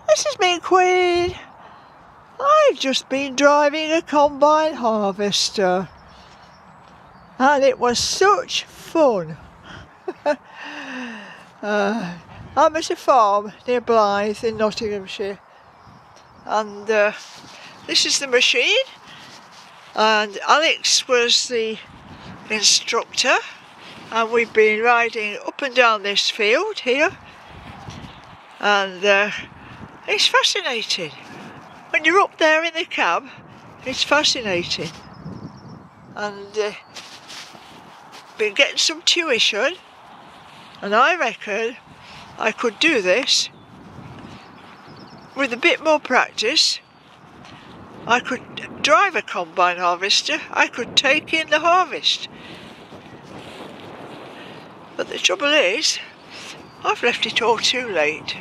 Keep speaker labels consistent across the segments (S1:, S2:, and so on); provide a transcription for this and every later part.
S1: This is me, Queen. I've just been driving a combine harvester and it was such fun. I'm at a farm near Blyth in Nottinghamshire, and this is the machine, and Alex was the instructor, and we've been riding up and down this field here, and it's fascinating. When you're up there in the cab, it's fascinating. And been getting some tuition, and I reckon I could do this with a bit more practice. I could drive a combine harvester, I could take in the harvest. But the trouble is, I've left it all too late.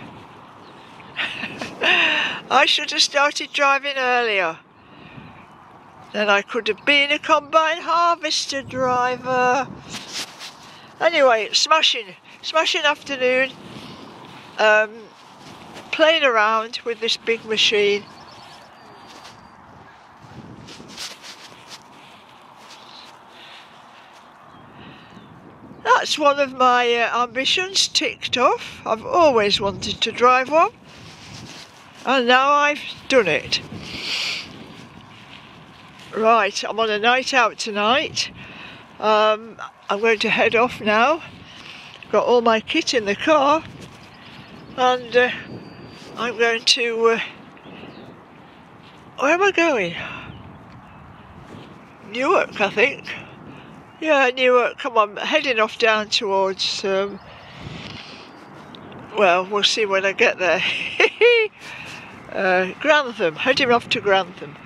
S1: I should have started driving earlier. Then I could have been a combine harvester driver. Anyway, smashing afternoon. Playing around with this big machine. That's one of my ambitions ticked off. I've always wanted to drive one, and now I've done it. Right, I'm on a night out tonight. I'm going to head off now. Got all my kit in the car, and I'm going to... where am I going? Newark, I think. Yeah, Newark. Come on, heading off down towards... well, we'll see when I get there. Grantham, heading off to Grantham.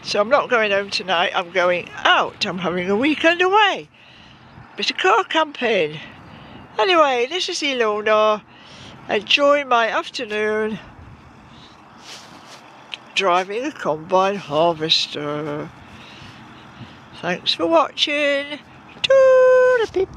S1: So I'm not going home tonight, I'm going out. I'm having a weekend away. Bit of car camping. Anyway, this is Ilona. Enjoying my afternoon driving a combine harvester. Thanks for watching. Toodle-pip.